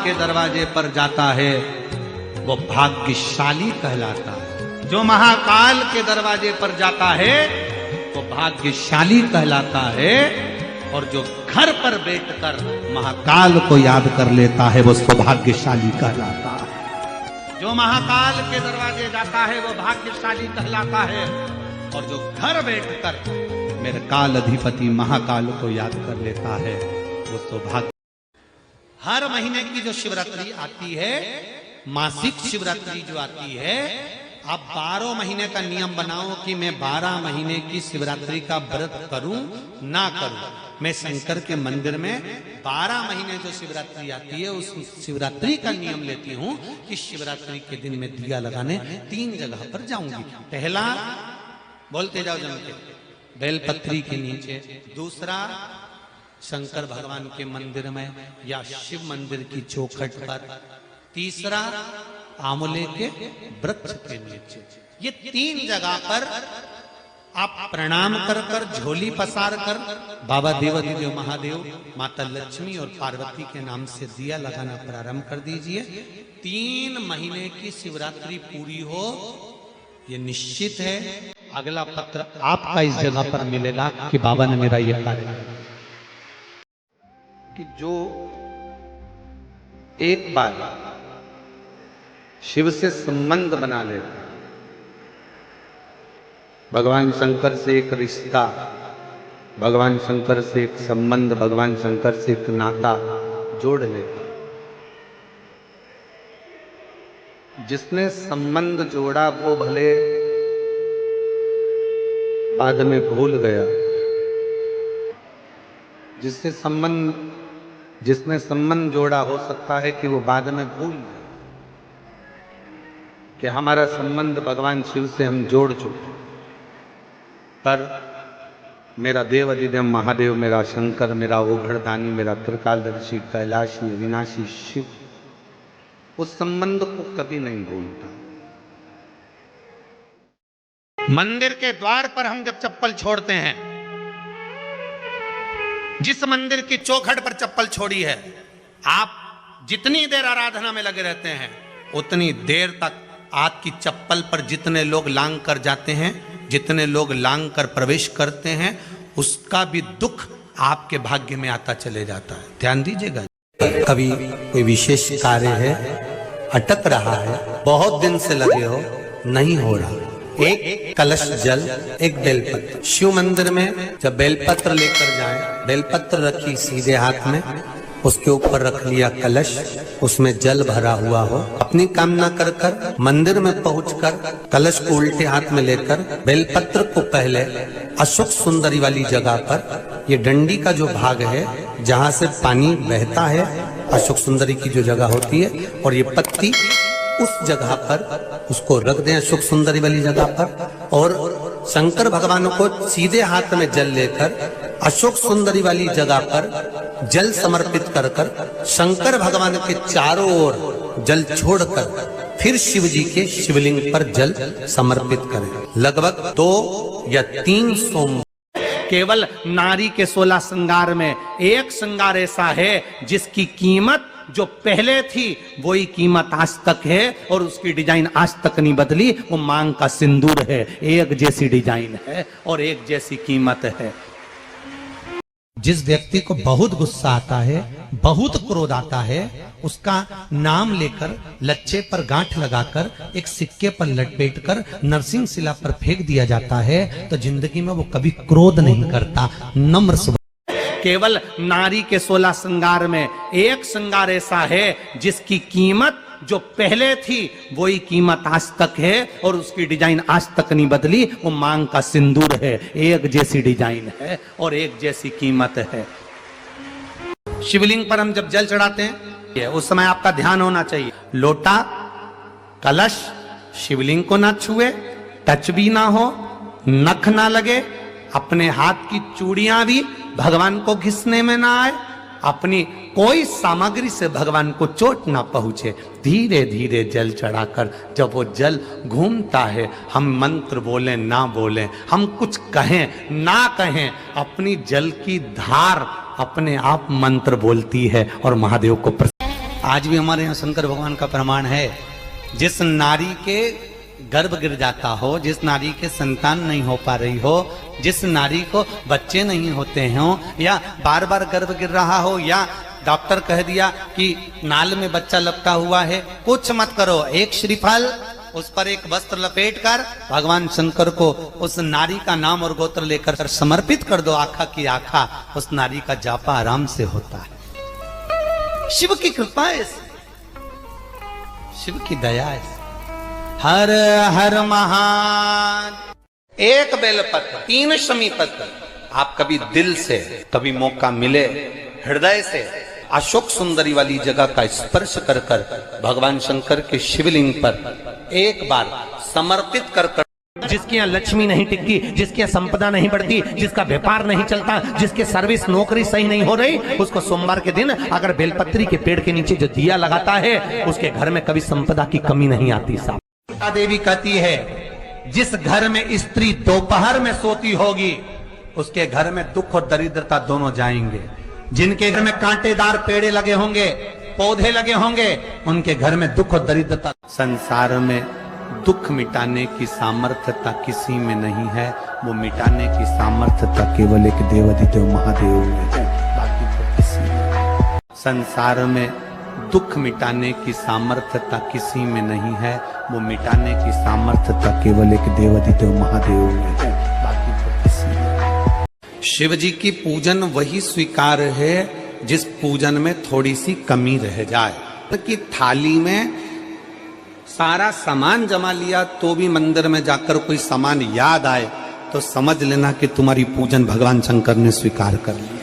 के दरवाजे पर जाता है वो भाग्यशाली कहलाता है। जो महाकाल के दरवाजे पर जाता है वो भाग्यशाली कहलाता है। और जो घर पर बैठकर महाकाल को याद कर लेता है वो उसको भाग्यशाली कहलाता है। जो महाकाल के दरवाजे जाता है वो भाग्यशाली कहलाता है। और जो घर बैठकर मेरे काल अधिपति महाकाल को याद कर लेता है वो सौभाग्य। हर महीने की जो शिवरात्रि आती है, मासिक शिवरात्रि जो आती है, आप 12 महीने का नियम बनाओ कि मैं 12 महीने की शिवरात्रि का व्रत करूं ना करूं। मैं शंकर के मंदिर में 12 महीने जो शिवरात्रि आती है उस शिवरात्रि का नियम लेती हूं कि शिवरात्रि के दिन में दिया लगाने 3 जगह पर जाऊंगी। पहला, बोलते जाओ जम के, बेलपत्री के नीचे। दूसरा, शंकर भगवान के मंदिर में या शिव मंदिर की चौखट पर। तीसरा, आंवले के वृक्ष के नीचे। ये 3 जगह पर आप प्रणाम कर कर, झोली पसार कर बाबा देवाधिदेव महादेव, माता लक्ष्मी और पार्वती के नाम से दिया लगाना प्रारंभ कर दीजिए। 3 महीने की शिवरात्रि पूरी हो, ये निश्चित है अगला पत्र आपका इस जगह पर मिलेगा कि बाबा ने मेरा यह कार्य किया। कि जो एक बार शिव से संबंध बना लेता, भगवान शंकर से एक रिश्ता, भगवान शंकर से एक संबंध, भगवान शंकर से एक नाता जोड़ लेता। जिसने संबंध जोड़ा वो भले बाद में भूल गया, जिसने संबंध जोड़ा हो सकता है कि वो बाद में भूल गया कि हमारा संबंध भगवान शिव से हम जोड़ चुके। पर मेरा देव अधिदेव महादेव, मेरा शंकर, मेरा ओघड़दानी, मेरा त्रिकालदर्शी, कैलाशी, अविनाशी शिव उस संबंध को कभी नहीं भूलता। मंदिर के द्वार पर हम जब चप्पल छोड़ते हैं, जिस मंदिर की चौखट पर चप्पल छोड़ी है, आप जितनी देर आराधना में लगे रहते हैं उतनी देर तक आपकी चप्पल पर जितने लोग लांग कर जाते हैं, जितने लोग लांग कर प्रवेश करते हैं, उसका भी दुख आपके भाग्य में आता चले जाता है। ध्यान दीजिएगा। कभी कोई विशेष कार्य है, अटक रहा है, बहुत दिन से लगे हो, नहीं हो रहा, एक कलश जल, एक बेलपत्र। शिव मंदिर में जब बेलपत्र लेकर जाएं, बेलपत्र रखी सीधे हाथ में, उसके ऊपर रख लिया कलश, उसमें जल भरा हुआ हो। अपनी कामना कर कर मंदिर में पहुंचकर कलश को उल्टे हाथ में लेकर बेलपत्र को पहले अशोक सुंदरी वाली जगह पर, ये डंडी का जो भाग है जहां से पानी बहता है, अशोक सुंदरी की जो जगह होती है, और ये पत्ती उस जगह पर उसको रख दें, अशोक सुंदरी वाली जगह पर। और शंकर भगवान को सीधे हाथ में जल लेकर अशोक सुंदरी वाली जगह पर जल समर्पित कर कर शंकर भगवान के चारों ओर जल छोड़कर फिर शिव जी के शिवलिंग पर जल समर्पित करें। लगभग 2 या 3 सोमवार। केवल नारी के 16 श्रृंगार में एक श्रृंगार ऐसा है जिसकी कीमत जो पहले थी वही कीमत आज तक है और उसकी डिजाइन आज तक नहीं बदली। वो मांग का सिंदूर है, एक जैसी डिजाइन है और एक जैसी कीमत है। जिस व्यक्ति को बहुत गुस्सा आता है, बहुत क्रोध आता है, उसका नाम लेकर लच्छे पर गांठ लगाकर एक सिक्के पर लपेटकर नरसिंह शिला पर फेंक दिया जाता है तो जिंदगी में वो कभी क्रोध नहीं करता, नम्र। केवल नारी के 16 श्रृंगार में एक श्रृंगार ऐसा है जिसकी कीमत जो पहले थी वही कीमत आज तक है और उसकी डिजाइन आज तक नहीं बदली। वो मांग का सिंदूर है, एक जैसी डिजाइन है और एक जैसी कीमत है। शिवलिंग पर हम जब जल चढ़ाते हैं उस समय आपका ध्यान होना चाहिए, लोटा कलश शिवलिंग को ना छुए, टच भी ना हो, नख ना लगे, अपने हाथ की चूड़ियां भी भगवान को घिसने में ना आए, अपनी कोई सामग्री से भगवान को चोट ना पहुंचे। धीरे धीरे जल चढ़ाकर जब वो जल घूमता है, हम मंत्र बोलें ना बोलें, हम कुछ कहें ना कहें, अपनी जल की धार अपने आप मंत्र बोलती है और महादेव को आज भी हमारे यहाँ शंकर भगवान का प्रमाण है, जिस नारी के गर्भ गिर जाता हो, जिस नारी के संतान नहीं हो पा रही हो, जिस नारी को बच्चे नहीं होते हो, या बार बार गर्भ गिर रहा हो, या डॉक्टर कह दिया कि नाल में बच्चा लपटा हुआ है, कुछ मत करो, एक श्रीफल उस पर एक वस्त्र लपेट कर भगवान शंकर को उस नारी का नाम और गोत्र लेकर समर्पित कर दो, आखा की आखा उस नारी का जापा आराम से होता है। शिव की कृपा है, शिव की दया है। हर हर महान। एक बेलपत्र, 3 शमी पत्र, आप कभी दिल से, कभी मौका मिले हृदय से अशोक सुंदरी वाली जगह का स्पर्श कर कर भगवान शंकर के शिवलिंग पर एक बार समर्पित कर कर, जिसके यहाँ लक्ष्मी नहीं टिकती, जिसके यहाँ संपदा नहीं बढ़ती, जिसका व्यापार नहीं चलता, जिसके सर्विस नौकरी सही नहीं हो रही, उसको सोमवार के दिन अगर बेलपत्री के पेड़ के नीचे जो दिया लगाता है, उसके घर में कभी संपदा की कमी नहीं आती। साहब देवी कहती है, जिस घर में स्त्री दोपहर में सोती होगी उसके घर में दुख और दरिद्रता दोनों जाएंगे। जिनके घर में कांटेदार पेड़े लगे होंगे, पौधे लगे होंगे, उनके घर में दुख और दरिद्रता। संसार में दुख मिटाने की सामर्थ्यता किसी में नहीं है, वो मिटाने की सामर्थ्यता केवल एक देवाधिदेव महादेव में है, बाकी तो किसी में। संसार में दुख मिटाने की सामर्थ्यता किसी में नहीं है, वो मिटाने की सामर्थ्यता केवल एक देवाधिदेव महादेव में है, बाकी तो किसी में। शिव जी की पूजन वही स्वीकार है जिस पूजन में थोड़ी सी कमी रह जाए। कि थाली में सारा सामान जमा लिया तो भी मंदिर में जाकर कोई सामान याद आए तो समझ लेना कि तुम्हारी पूजन भगवान शंकर ने स्वीकार कर लिया।